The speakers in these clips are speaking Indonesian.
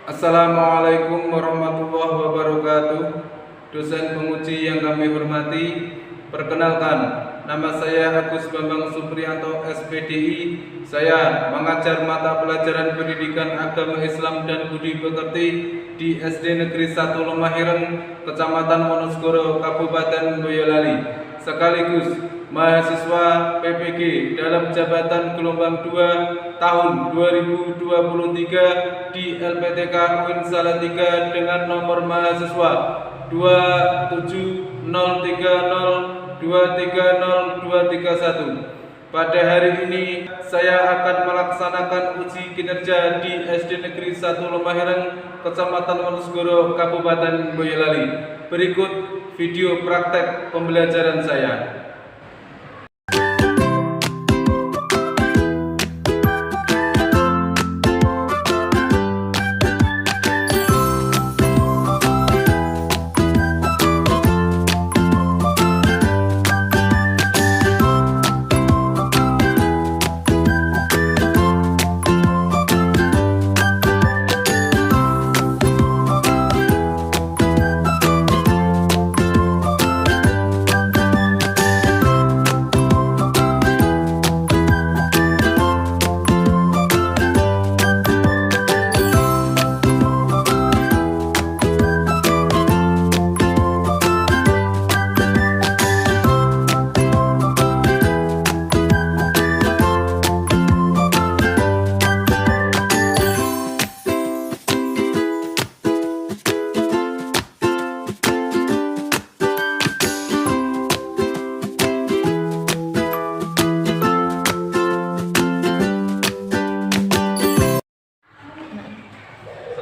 Assalamualaikum warahmatullahi wabarakatuh. Dosen penguji yang kami hormati, perkenalkan, nama saya Agus Bambang Supriyanto SPDI. Saya mengajar mata pelajaran Pendidikan Agama Islam dan Budi Pekerti di SD Negeri 1 Lemahireng, Kecamatan Wonosegoro, Kabupaten Boyolali, sekaligus mahasiswa PPG dalam jabatan gelombang 2 tahun 2023 di LPTK UIN Salatiga dengan nomor mahasiswa 27030230231. Pada hari ini saya akan melaksanakan uji kinerja di SD Negeri 1 Lemahireng, Kecamatan Wonosegoro, Kabupaten Boyolali. Berikut video praktek pembelajaran saya.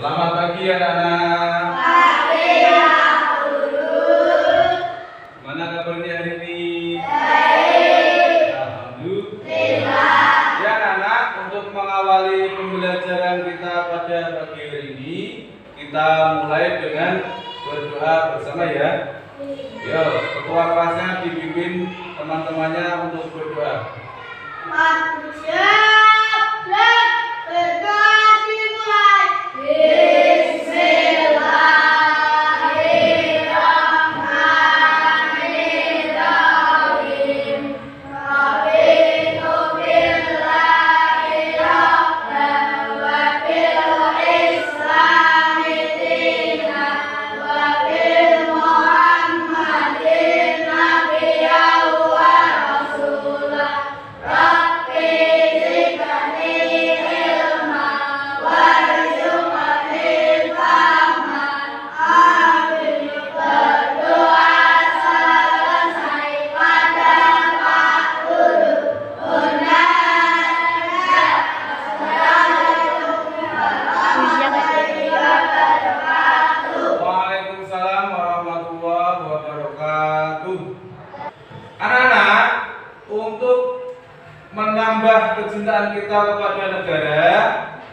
Selamat pagi anak-anak. Pagi Guru. Mana kabarnya hari ini? Baik. Alhamdulillah. Ya anak-anak, untuk mengawali pembelajaran kita pada pagi hari ini, kita mulai dengan berdoa bersama ya. Yo, ketua kelasnya dipimpin teman-temannya untuk berdoa. Waalaikumsalam warahmatullahi wabarakatuh. Anak-anak, untuk menambah kecintaan kita kepada negara,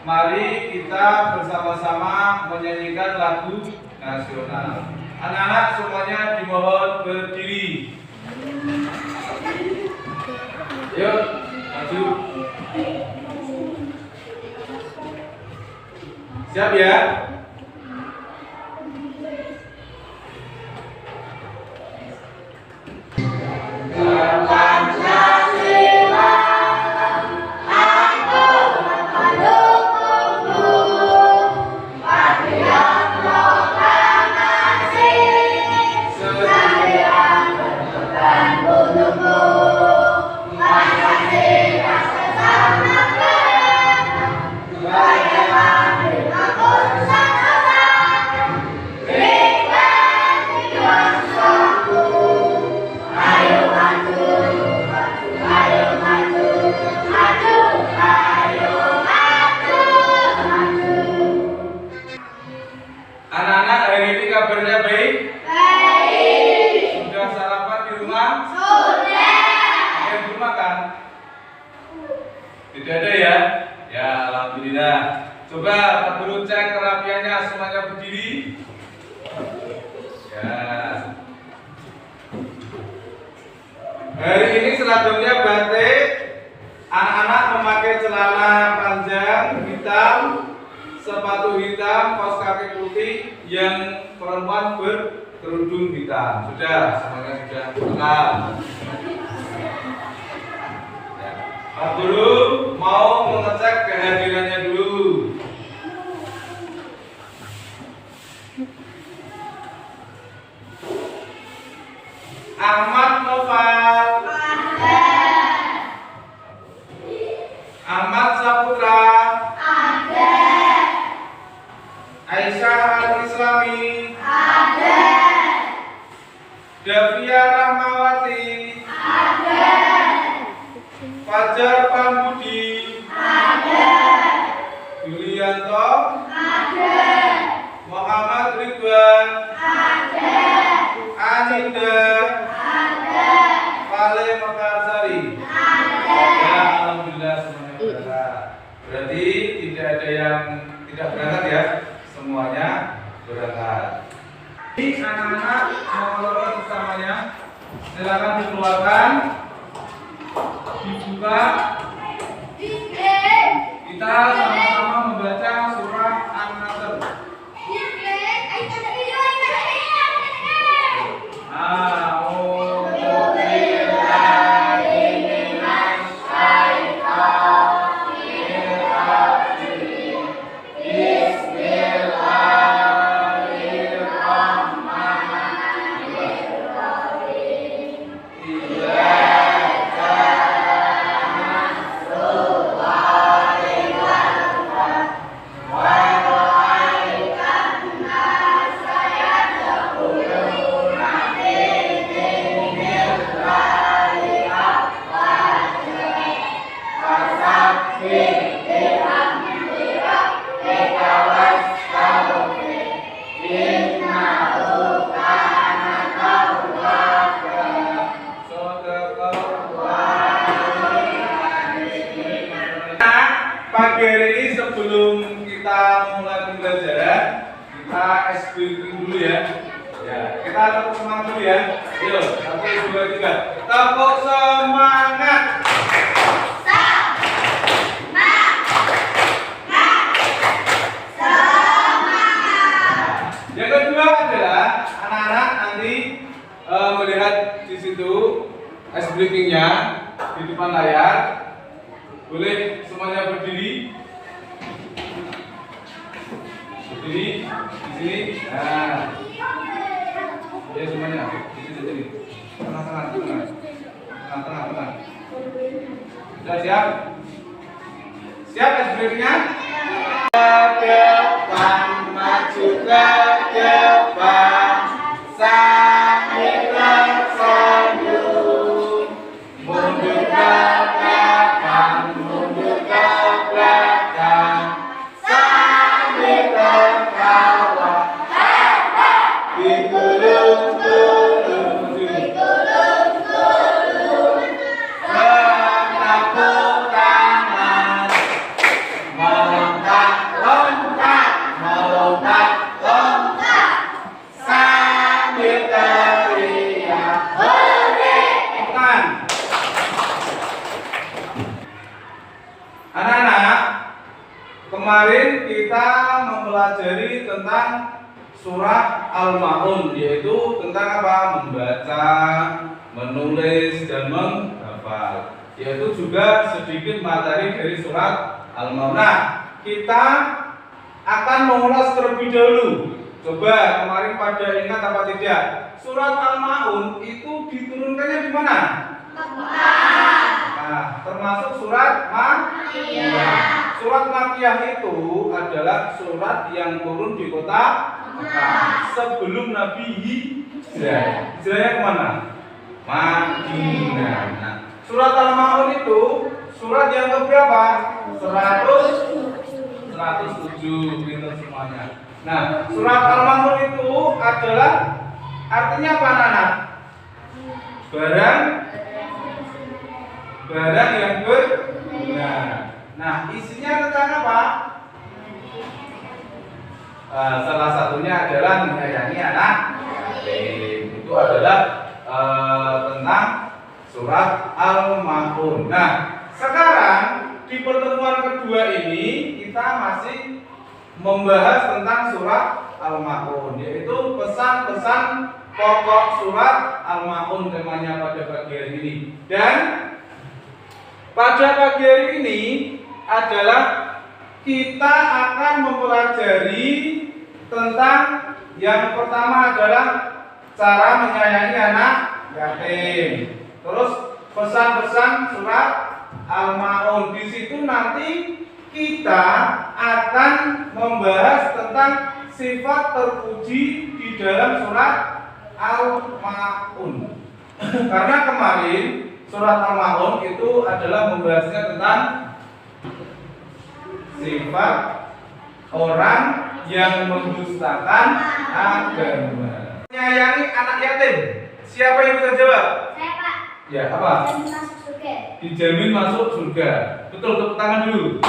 mari kita bersama-sama menyanyikan lagu nasional. Anak-anak semuanya dimohon berdiri. Yuk, maju. Siap ya? Anak-anak, hari ini kabarnya baik? Baik. Sudah sarapan di rumah? Sudah. Ada di rumah kan? Tidak ada ya? Ya, alhamdulillah. Coba Pak Guru cek kerapiannya, semuanya berdiri. Ya. Hari ini seragamnya batik. Anak-anak memakai celana panjang hitam, sepatu hitam, kaos kaki putih, yang perempuan berkerudung hitam. Sudah, semuanya sudah lengkap. Pak Guru mau mengecek kehadirannya dulu. Ahmad Noval, Ahmad Saputra, Aisyah Al-Islami, Davia Rahmawati, Fajar Pambudi, Yulianto, Muhammad Ridwan, Anida, Fale Mekarsari. Ya, alhamdulillah semuanya berangkat. Berarti tidak ada yang tidak berangkat ya, semuanya berangkat. Ini anak-anak mau keluar bersamanya, silakan dikeluarkan, dibuka. Kita sama-sama membaca surah An-Nasr. Pagi hari ini sebelum kita mulai pembelajaran, kita SBQ dulu ya. Ya, kita tepuk semangat dulu ya. Yuk, 1, 2, 3. Tepuk semangat. Yang kedua adalah anak-anak nanti melihat di situ SBQ-nya di depan layar. Boleh semuanya berdiri. Berdiri di sini. Nah, ya semuanya di sini. Tengah. Sudah siap? Siap SBQ-nya? Ke depan, maju ke depan, sambil tersenyum, mundur ke belakang, mundur ke belakang, sambil tertawa, digulung-gulung, menepuk tangan, melompat, sambil teriak, bukan. Anak-anak, kemarin kita mempelajari tentang surah Al-Ma'un, yaitu tentang apa? Membaca, menulis, dan menghafal. Yaitu juga sedikit materi dari surat Al-Ma'un. Nah, kita akan mengulas terlebih dahulu. Coba kemarin pada ingat apa tidak? Surat Al-Ma'un itu diturunkannya di mana? Nah, termasuk surat Makkiyah. Surat Makkiyah itu adalah surat yang turun di kota Mekah sebelum Nabi hijrah. Hijrahnya kemana? Madinah. Nah, surat Al-Ma'un itu surat yang keberapa? 107. Pintar semuanya. Nah, surat Al-Ma'un itu adalah artinya apa, anak-anak? Barang yang berguna. Nah, isinya tentang apa? Salah satunya adalah menyayangi anak yatim. Itu adalah tentang surat Al-Ma'un. Nah, sekarang di pertemuan kedua ini kita masih membahas tentang surat Al-Maun, yaitu pesan-pesan pokok surat Al-Maun temanya pada pagi hari ini. Dan pada pagi hari ini adalah kita akan mempelajari tentang yang pertama adalah cara menyayangi anak yatim. Terus pesan-pesan surat Al-Maun. Di situ nanti kita akan membahas tentang sifat terpuji di dalam surat Al-Maun. Karena kemarin surat Al-Maun itu adalah membahasnya tentang sifat orang yang mendustakan agama. Menyayangi anak yatim. Siapa yang bisa jawab? Saya, Pak. Ya, apa? Dijamin masuk surga. Dijamin masuk surga. Betul, tepuk tangan dulu.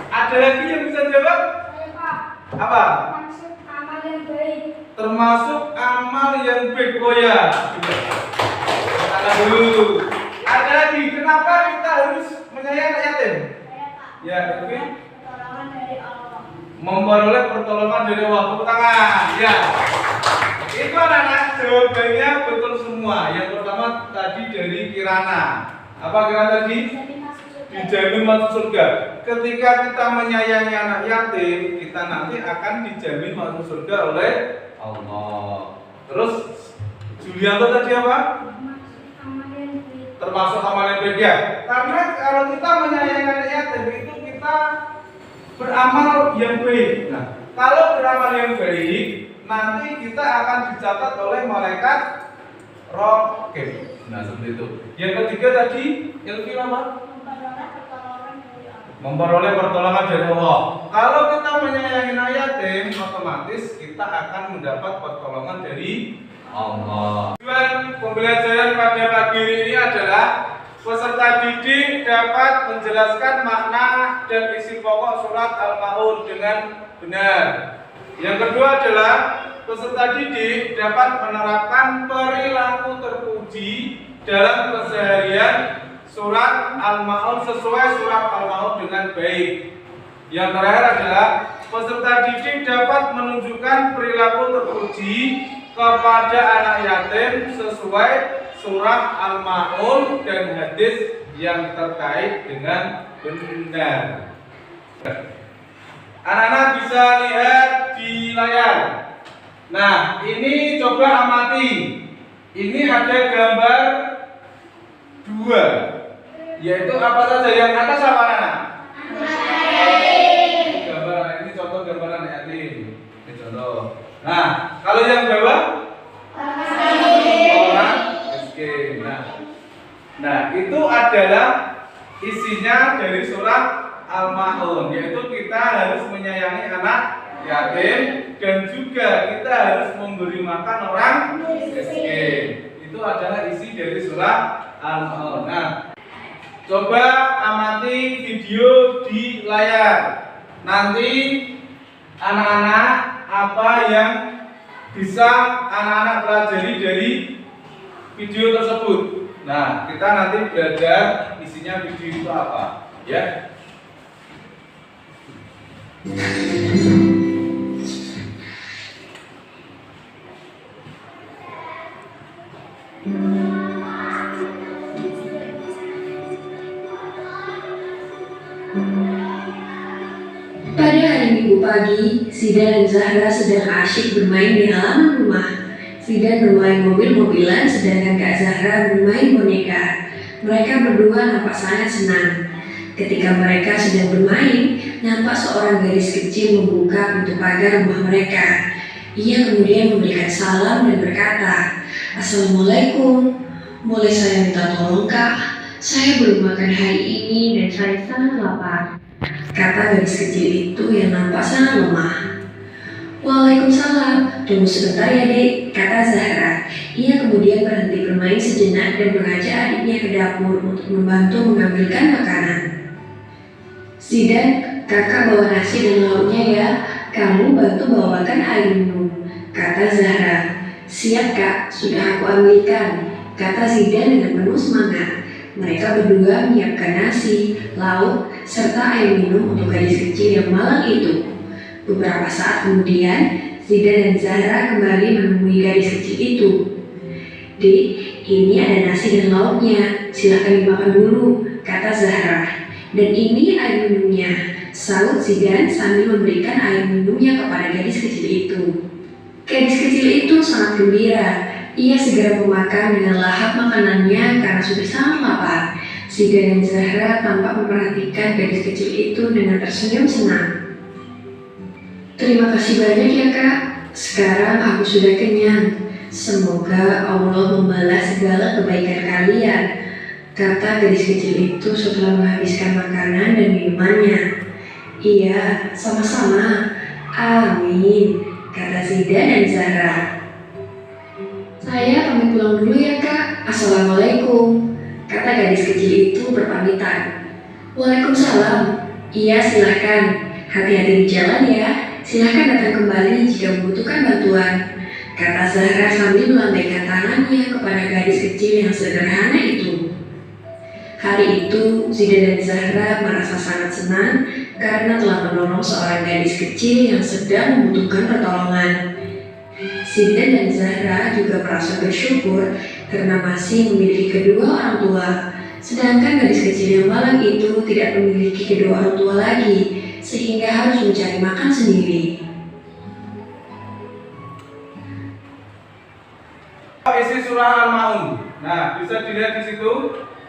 Ada lagi yang bisa jawab? Saya, Pak. Apa? Maksud amal yang baik. Termasuk amal yang baik. Oh ya. Tepuk tangan dulu. Ada lagi. Kenapa kita harus menyayangi anak yatim? Saya, Pak. Ya, Elvin. Pertolongan dari Allah. Memperoleh pertolongan dari Allah. Tepuk tangan. Ya. Itu anak-anak jawabannya betul semua. Yang pertama tadi dari Kirana. Apa Kirana tadi? Dijamin masuk surga. Dijamin masuk surga. Ketika kita menyayangi anak yatim, kita nanti akan dijamin masuk surga oleh Allah. Terus Julianto tadi apa? Maksud amal yang baik. Termasuk amal yang baik ya. Karena kalau kita menyayangi anak yatim itu kita beramal yang baik. Nah, kalau beramal yang baik, nanti kita akan dicatat oleh malaikat Raqib. Nah, seperti itu. Yang ketiga tadi, Ilmi apa? Memperoleh pertolongan dari Allah. Memperoleh pertolongan dari Allah. Kalau kita menyayangi anak yatim, otomatis kita akan mendapat pertolongan dari Allah. Tujuan pembelajaran pada pagi ini adalah peserta didik dapat menjelaskan makna dan isi pokok surat Al-Maun dengan benar. Yang kedua adalah peserta didik dapat menerapkan perilaku terpuji dalam keseharian surat Al-Maun sesuai surat Al-Maun dengan baik. Yang terakhir adalah peserta didik dapat menunjukkan perilaku terpuji kepada anak yatim sesuai surat Al-Maun dan hadis yang terkait dengan benar. Anak-anak bisa lihat di layar. Nah, ini coba amati. Ini ada gambar dua, yaitu apa saja? Yang atas apa anak? Gambar ini contoh gambar anak yatim. Ini contoh. Nah, kalau yang bawah orang miskin. Nah, itu adalah isinya dari surat Al-Maun, yaitu kita harus menyayangi anak yatim dan juga kita harus memberi makan orang miskin. Itu adalah isi dari surat Al-Maun. Nah, coba amati video di layar. Nanti anak-anak apa yang bisa anak-anak pelajari dari video tersebut. Nah, kita nanti belajar isinya video itu apa, ya. Pada hari Minggu pagi, Sida dan Zahra sedang asyik bermain di halaman rumah. Sida bermain mobil-mobilan, sedangkan Kak Zahra bermain boneka. Mereka berdua nampak sangat senang. Ketika mereka sedang bermain, nampak seorang gadis kecil membuka pintu pagar rumah mereka. Ia kemudian memberikan salam dan berkata, "Assalamualaikum, boleh saya minta tolong Kak? Saya belum makan hari ini dan saya sangat lapar," kata gadis kecil itu yang nampak sangat lemah. "Waalaikumsalam, tunggu sebentar ya Dek," kata Zahra. Ia kemudian berhenti bermain sejenak dan mengajak adiknya ke dapur untuk membantu mengambilkan makanan. "Sida, kakak bawa nasi dan lauknya ya, kamu bantu bawakan air minum," kata Zahra. "Siap Kak, sudah aku ambilkan," kata Zidan dengan penuh semangat. Mereka berdua menyiapkan nasi, lauk, serta air minum untuk gadis kecil yang malang itu. Beberapa saat kemudian, Zidan dan Zahra kembali menemui gadis kecil itu. "Dek, ini ada nasi dan lauknya, silahkan dimakan dulu," kata Zahra. "Dan ini air minumnya," sahut Zidan sambil memberikan air minumnya kepada gadis kecil itu. Gadis kecil itu sangat gembira. Ia segera memakan dengan lahap makanannya karena sudah sangat lapar. Zidan dan Zahra tampak memperhatikan gadis kecil itu dengan tersenyum senang. "Terima kasih banyak ya Kak, sekarang aku sudah kenyang. Semoga Allah membalas segala kebaikan kalian," kata gadis kecil itu setelah menghabiskan makanan dan minumannya. "Iya, sama-sama. Amin," kata Zidan dan Zahra. "Saya pamit pulang dulu ya Kak. Assalamualaikum," kata gadis kecil itu berpamitan. "Waalaikumsalam. Iya, silahkan. Hati-hati di jalan ya. Silahkan datang kembali jika membutuhkan bantuan," kata Zahra sambil melambaikan tangannya kepada gadis kecil yang sederhana itu. Hari itu, Zidan dan Zahra merasa sangat senang karena telah menolong seorang gadis kecil yang sedang membutuhkan pertolongan. Zidan dan Zahra juga merasa bersyukur karena masih memiliki kedua orang tua, sedangkan gadis kecil yang malang itu tidak memiliki kedua orang tua lagi, sehingga harus mencari makan sendiri. Isi surah Al-Ma'un. Nah, bisa dilihat di situ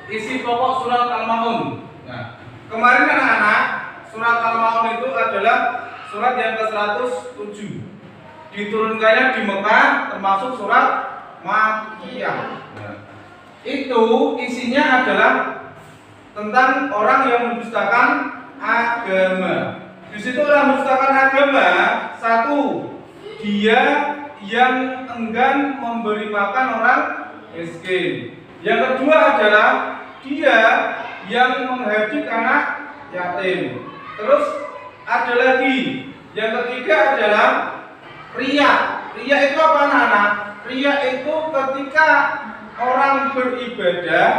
isi pokok surat Al-Ma'un. Nah, kemarin anak-anak, surat Al-Ma'un itu adalah surat yang ke-107. Diturunkannya di Mekah, termasuk surat Makkiyah. Nah, itu isinya adalah tentang orang yang mendustakan agama. Di situ orang mendustakan agama, satu, dia yang enggan memberi makan orang miskin. Yang kedua adalah dia yang menghadik anak yatim. Terus ada lagi, yang ketiga adalah riya. Riya itu apa anak-anak? Riya itu ketika orang beribadah,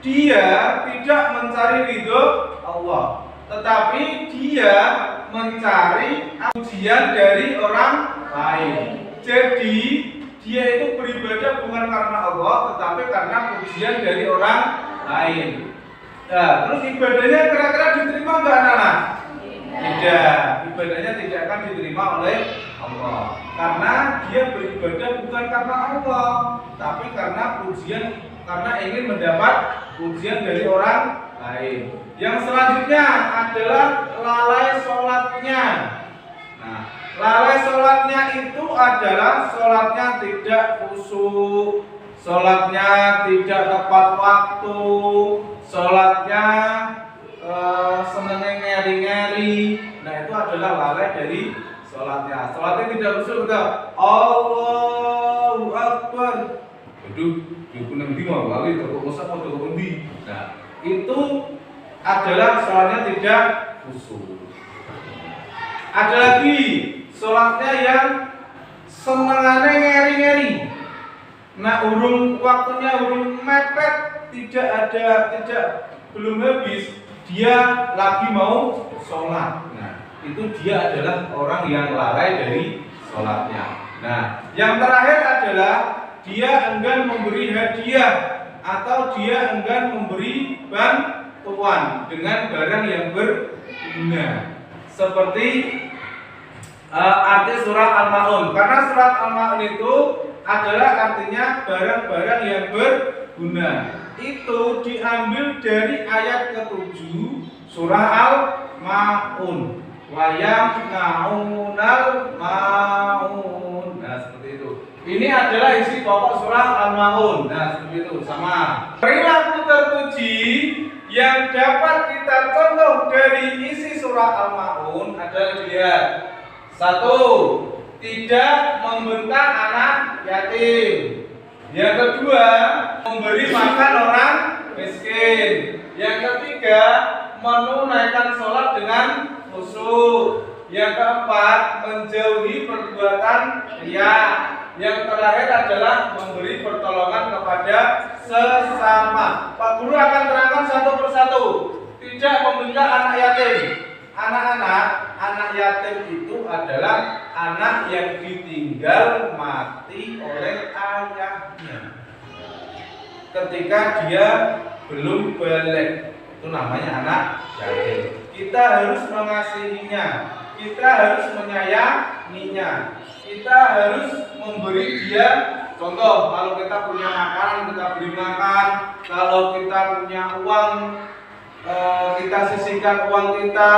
dia tidak mencari ridho Allah, tetapi dia mencari pujian dari orang lain. Jadi dia itu beribadah bukan karena Allah, tetapi karena pujian dari orang lain. Nah, terus ibadahnya kira-kira diterima nggak anak-anak? Tidak, ibadahnya tidak akan diterima oleh Allah, karena dia beribadah bukan karena Allah, tapi karena pujian, karena ingin mendapat pujian dari orang lain. Yang selanjutnya adalah lalai sholatnya. Nah, lalai sholatnya itu adalah sholatnya tidak khusyuk, sholatnya tidak tepat waktu, sholatnya senengnya ngeri-ngeri. Nah, itu adalah lalai dari sholatnya. Sholatnya tidak khusyuk, Allahu Akbar. Aduh, dikunem di mau lali terus apa terus di. Nah, itu adalah sholatnya tidak khusyuk. Ada lagi sholatnya yang senengannya ngeri-ngeri. Nah, waktunya mepet, belum habis, dia lagi mau sholat. Nah, itu dia adalah orang yang lalai dari sholatnya. Nah, yang terakhir adalah dia enggan memberi hadiah atau dia enggan memberi bantuan dengan barang yang berguna. Seperti arti surat Al-Ma'un. Karena surat Al-Ma'un itu adalah artinya barang-barang yang berguna. Itu diambil dari ayat ke-7 surah Al-Ma'un. Wayam na'unal ma'un. Nah, seperti itu. Ini adalah isi pokok surah Al-Ma'un. Nah, seperti itu, sama. Perilaku terpuji yang dapat kita contoh dari isi surah Al-Ma'un adalah dia. Satu, tidak membentak anak yatim. Yang kedua, memberi makan orang miskin. Yang ketiga, menunaikan sholat dengan khusyuk. Yang keempat, menjauhi perbuatan riya. Yang terakhir adalah memberi pertolongan kepada sesama. Pak Guru akan terangkan satu persatu. Tidak membela anak yatim. Anak yatim itu adalah anak yang ditinggal mati oleh ayahnya ketika dia belum balik. Itu namanya anak yatim. Kita harus mengasihinya, kita harus menyayanginya, kita harus memberi dia. Contoh, kalau kita punya makanan, kita beri makan. Kalau kita punya uang, kita sisihkan uang kita.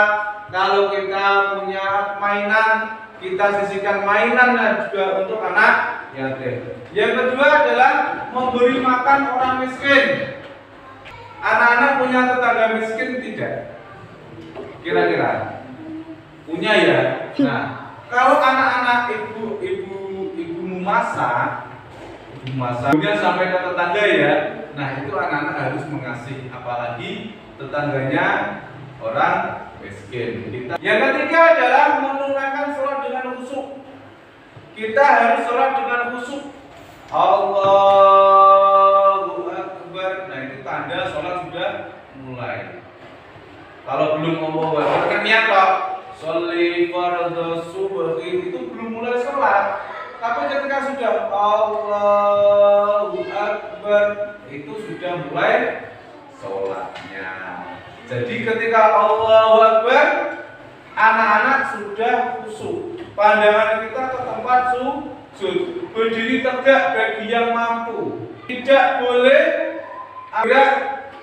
Kalau kita punya mainan, kita sisihkan mainan juga untuk anak yatim. Yang kedua adalah memberi makan orang miskin. Anak-anak punya tetangga miskin tidak? Kira-kira punya ya. Nah, kalau anak-anak ibumu masak sampai ke tetangga ya. Nah, itu anak-anak harus mengasihi, apalagi tetangganya orang miskin. Yang ketiga adalah menunaikan sholat dengan khusyuk. Kita harus sholat dengan khusyuk. Allahu Akbar. Nah, itu tanda sholat sudah mulai. Kalau belum Allahu Akbar kan niat loh. Sholli fardhu subhi itu belum mulai sholat. Tapi ketika sudah Allahu Akbar itu sudah mulai sholatnya. Jadi ketika Allahu Akbar, anak-anak sudah khusyuk. Pandangan kita ke tempat sujud, berdiri tegak bagi yang mampu. Tidak boleh gerak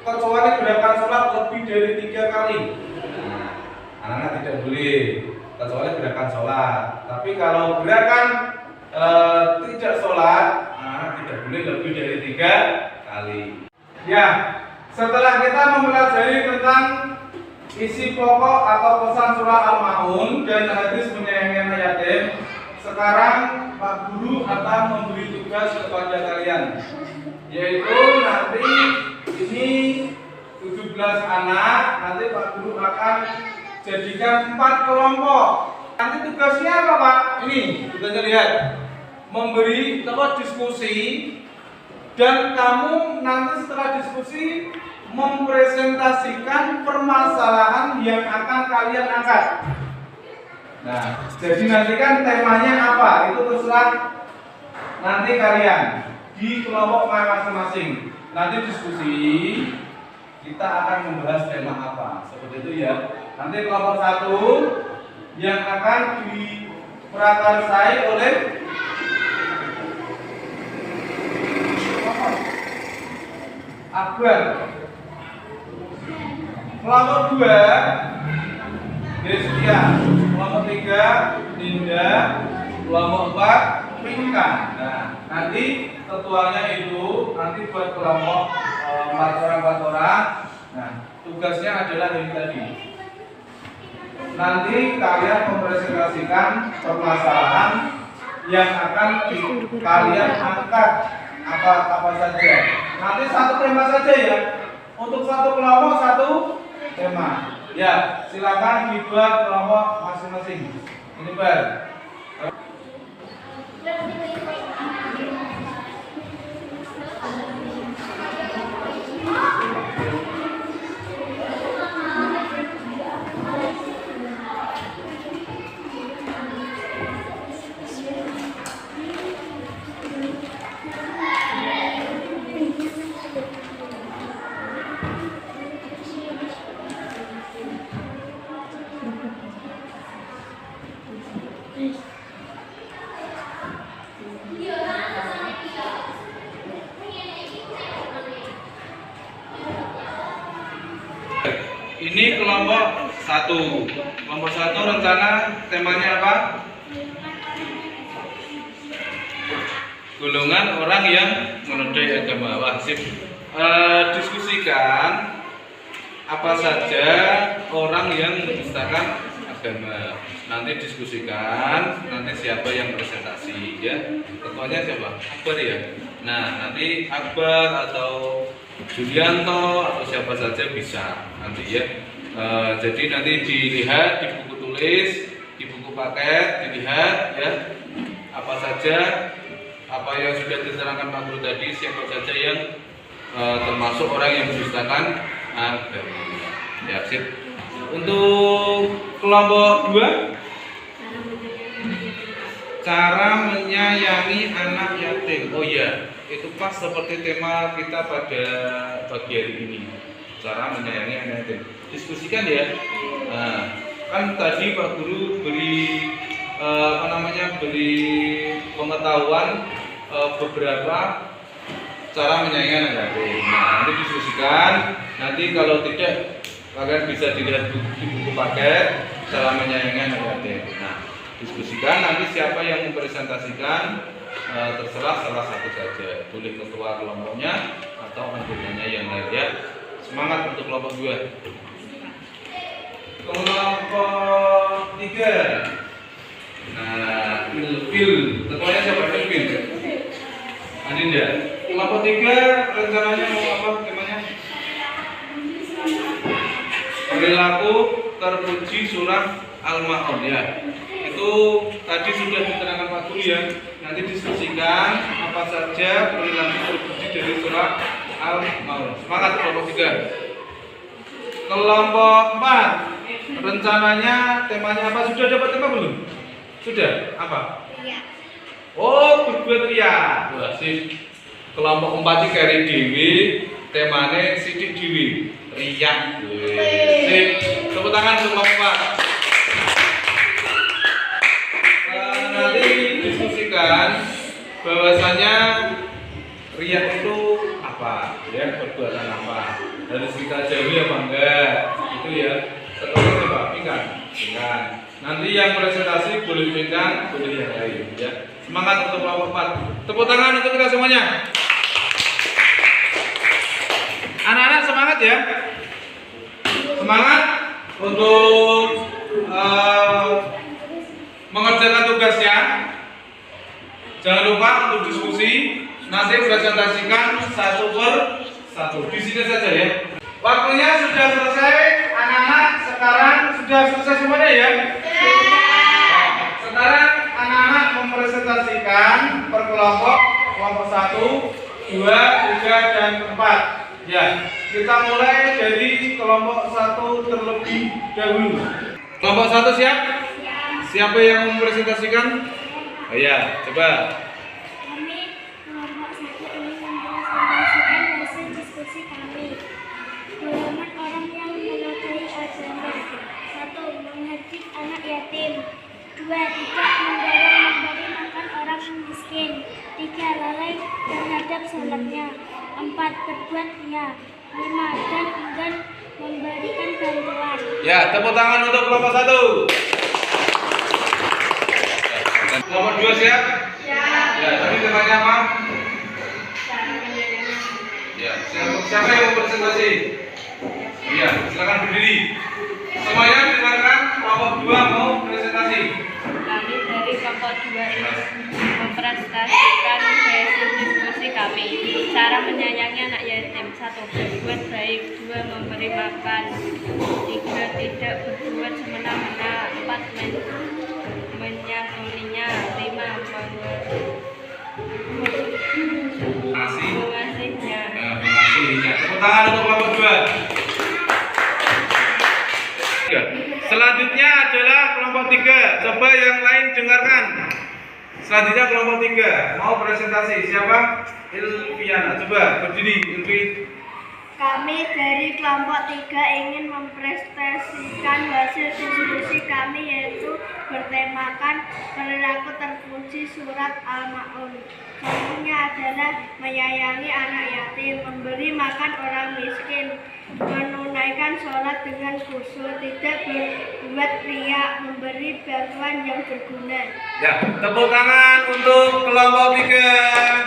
kecuali gerakan sholat lebih dari 3 kali. Anak-anak tidak boleh kecuali gerakan sholat. Tapi kalau gerakan tidak sholat, anak tidak boleh lebih dari 3 kali. Ya. Setelah kita mempelajari tentang isi pokok atau pesan surah Al-Maun dan hadis menyayangi anak yatim, sekarang Pak Guru akan memberi tugas kepada kalian, yaitu nanti ini 17 anak, nanti Pak Guru akan jadikan 4 kelompok. Nanti tugasnya apa Pak? Ini kita lihat, memberi diskusi. Dan kamu nanti setelah diskusi mempresentasikan permasalahan yang akan kalian angkat. Nah, jadi nanti kan temanya apa? Itu terserah nanti kalian di kelompok masing-masing. Nanti diskusi kita akan membahas tema apa? Seperti itu ya. Nanti kelompok 1 yang akan diprakarsai oleh Akbar. Kelompok 2 Destia. Kelompok 3 Dinda. Kelompok 4 Pinka. Nah, nanti ketuanya itu nanti buat kelompok 4 orang. Nah, tugasnya adalah ini tadi. Nanti kalian mempresentasikan permasalahan yang akan kalian angkat. Apa saja. Nanti 1 tema saja ya. Untuk 1 kelompok 1 tema. Ya, silakan dibuat kelompok masing-masing. Ini Bar. Ini kelompok 1. Kelompok 1 rencana temanya apa? Golongan orang yang menodai agama. Wah, sip. Diskusikan apa saja orang yang menistakan agama. Nanti diskusikan, nanti siapa yang presentasi ya. Ketuanya siapa? Akbar ya. Nah, nanti Akbar atau Julianto atau siapa saja bisa nanti ya. Jadi nanti dilihat di buku tulis, di buku paket dilihat ya apa saja, apa yang sudah diterangkan Pak Guru tadi, siapa saja yang termasuk orang yang mendustakan agama. Ya, sip. Untuk kelompok 2, cara menyayangi anak yatim. Oh iya, itu pas seperti tema kita pada pagi hari ini. Cara menyayangi anak yatim. Diskusikan ya. Nah, kan tadi Pak Guru beri beri pengetahuan beberapa cara menyayangi anak yatim. Nah, nanti diskusikan. Nanti kalau tidak, kalian bisa dilihat di buku paket cara menyayangi anak yatim. Nah, diskusikan nanti siapa yang mempresentasikan, terserah salah satu saja, boleh ketua kelompoknya atau anggotanya yang lain ya. Semangat untuk kelompok 2. Kelompok 3. Nah, Ilfil, ketuanya siapa? Ilfil. Adinda. Kelompok 3 rencananya mau apa temanya? Perilaku terpuji surah Al-Ma'un ya. Itu tadi sudah diterangkan Pak Guru ya. Nanti diskusikan apa saja perilaku terpuji dari surah Al-Ma'un. Semangat kelompok 3. Kelompok 4. Rencananya temanya apa? Sudah dapat tema belum? Sudah? Apa? Iya. Oh, berbuat ria. Wah, sip. Kelompok 4 iki kari dhewe, temane sidik dhewe. Ria. Sip. Tepuk tangan untuk kelompok 4. Nanti diskusikan bahwasanya riak itu apa, ya, perbuatan apa, harus kita jauhi apa enggak, itu ya. Setelah coba pingkan. Nanti yang presentasi boleh pingkan, boleh yang lain, ya. Semangat untuk kelompok 4. Tepuk tangan untuk kita semuanya. Anak-anak semangat ya. Semangat untuk mengerjakan tugasnya. Jangan lupa untuk diskusi. Nanti presentasikan 1/1. Di sini saja ya. Waktunya sudah selesai, anak-anak. Sekarang sudah selesai semuanya ya. Sekarang anak-anak mempresentasikan per kelompok, kelompok 1, 2, 3, dan 4. Ya, kita mulai dari kelompok 1 terlebih dahulu. Kelompok 1 siap? Siapa yang mempresentasikan? Oh ya, coba. Kami kelompok 1 ingin mempresentasikan hasil diskusi kami. Golongan orang yang menodai agama. 1. Menghaji anak yatim. 2. Tidak memberi makan orang miskin. 3. Lalai terhadap sholatnya. 4. Berbuat ria. 5. Dan enggan memberikan bantuan. Ya, tepuk tangan untuk kelompok 1. Kelompok 2 siap? Siap. Ya, tadi temanya apa? Ya, siapa yang mau presentasi? Iya, silakan berdiri. Semuanya dengarkan, kelompok 2 mau presentasi. Kami dari kelompok 2 ini mempresentasikan hasil diskusi kami. Cara menyayangi anak yatim. 1. Berbuat baik. 2. Memberi makan. 3. Tidak berbuat semena-mena. 4. Menyantuninya. 5. Mengasihinya. Tepuk tangan untuk kelompok 2. Selanjutnya adalah kelompok 3. Coba yang lain dengarkan. Selanjutnya kelompok 3 mau presentasi. Siapa? Ilviana. Coba berdiri, Ilvi. Kami dari kelompok 3 ingin mempresentasikan hasil diskusi kami, yaitu bertemakan perilaku terpuji surat Al-Ma'un. Contohnya adalah menyayangi anak yatim, memberi makan orang miskin, menunaikan sholat dengan khusyuk, tidak berbuat riya, memberi bantuan yang berguna. Ya, tepuk tangan untuk kelompok 3.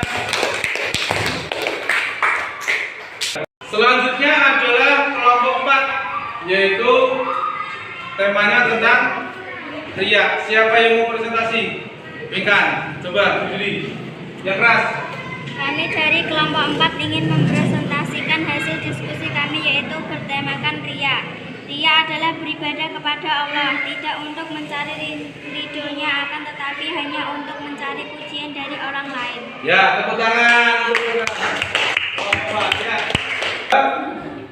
Selanjutnya adalah kelompok 4, yaitu temanya tentang ria. Siapa yang mau presentasi? Bingkan, coba berdiri. Yang keras. Kami dari kelompok 4 ingin mempresentasikan hasil diskusi kami, yaitu bertemakan ria. Ria adalah beribadah kepada Allah, tidak untuk mencari ridhonya, akan tetapi hanya untuk mencari pujian dari orang lain. Ya, tepuk tangan untuk Ya.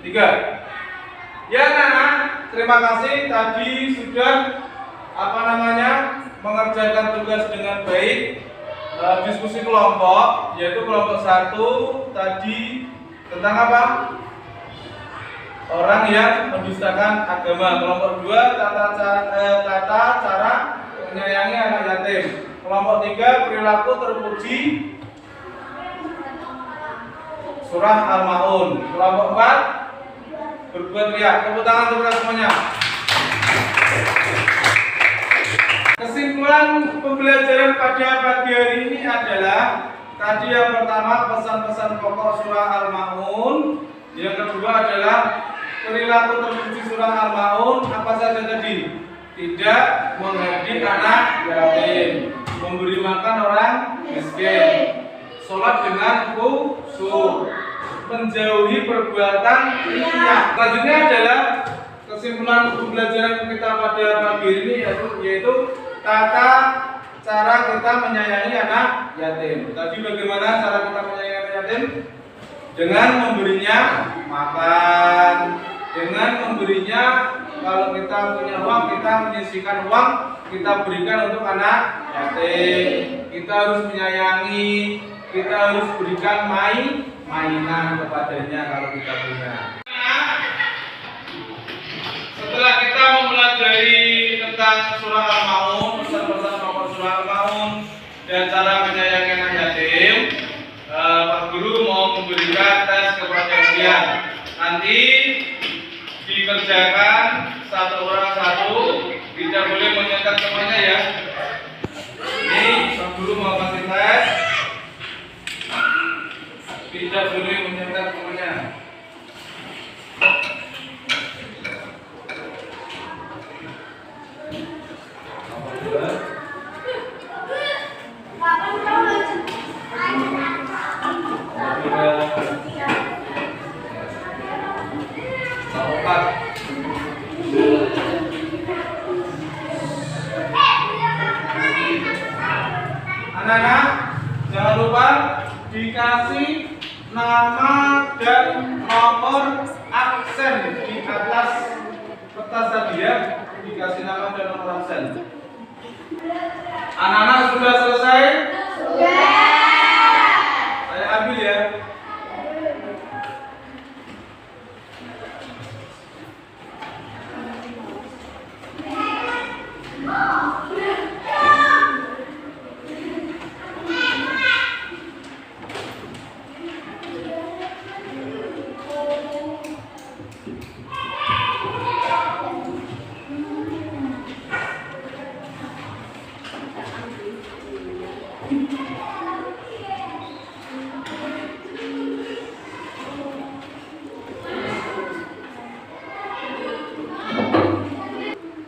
3. Ya Nana, terima kasih tadi sudah mengerjakan tugas dengan baik. Diskusi kelompok, yaitu kelompok 1 tadi tentang apa? Orang yang mendustakan agama. Kelompok 2 tata cara menyayangi anak yatim. Kelompok 3 perilaku terpuji, surah Al-Maun. Kelompok 4 berbuat riya. Tepuk tangan untuk semuanya. Kesimpulan pembelajaran pada pagi hari ini adalah tadi yang pertama pesan-pesan pokok surah Al-Maun, yang kedua adalah perilaku terpuji surah Al-Maun apa saja tadi? Tidak menghardik anak yatim, memberi makan orang miskin, sholat dengan khusyuk, menjauhi perbuatan riya. Selanjutnya adalah kesimpulan pembelajaran kita pada pagi ini yaitu tata cara kita menyayangi anak yatim. Tadi bagaimana cara kita menyayangi anak yatim? Dengan memberinya makan, dengan memberinya, kalau kita punya uang kita menyisihkan uang, kita berikan untuk anak yatim. Kita harus menyayangi, kita harus berikan mainan kepadanya kalau kita punya. Setelah kita mempelajari tentang surah Al-Maun, pesan-pesan pokok surah Al-Maun dan cara menyayangi anak yatim, Pak Guru mau memberikan tes kepada kalian. Nanti dikerjakan satu orang satu, tidak boleh menyekat semuanya ya. Ini Pak Guru mau kasih tes, tidak boleh menyekat semuanya. Anak-anak, jangan lupa dikasih nama dan nomor absen di atas kertas tadi ya. Dikasih nama dan nomor absen. Anak-anak sudah selesai? Sudah. Saya ambil ya.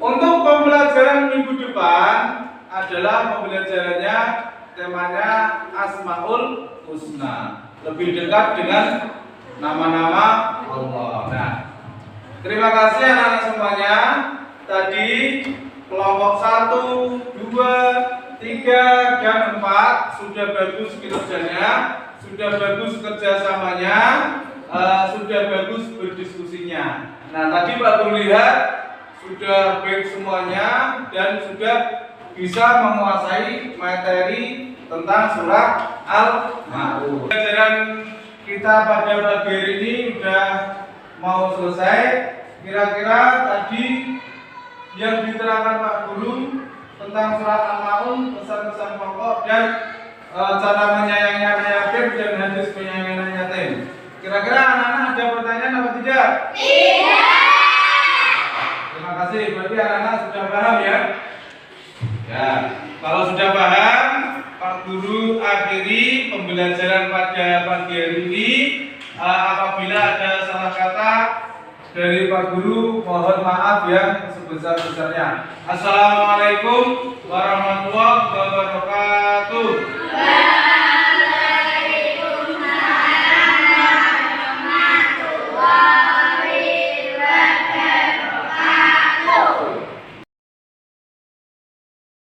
Untuk pembelajaran minggu depan adalah pembelajarannya temanya Asmaul Husna, lebih dekat dengan nama-nama Allah. Nah, terima kasih anak-anak semuanya. Tadi kelompok 1, 2, 3, dan 4 sudah bagus kinerjanya, sudah bagus kerjasamanya, sudah bagus berdiskusinya. Nah, tadi Pak Guru lihat sudah baik semuanya dan sudah bisa menguasai materi tentang surah Al-Maun. Pelajaran kita pada pagi hari ini sudah mau selesai. Kira-kira tadi yang diterangkan Pak Guru tentang surah Al-Maun, pesan-pesan pokok dan cara menyayangi anak yatim dan hadis menyayangi anak yatim. Kira-kira anak-anak ada pertanyaan apa tidak? Tidak. Terima kasih, berarti anak-anak sudah paham ya? Ya, kalau sudah paham, Pak Guru akhiri pembelajaran pada pagi hari ini. Apabila ada salah kata dari Pak Guru, mohon maaf yang sebesar-besarnya. Assalamualaikum warahmatullahi wabarakatuh.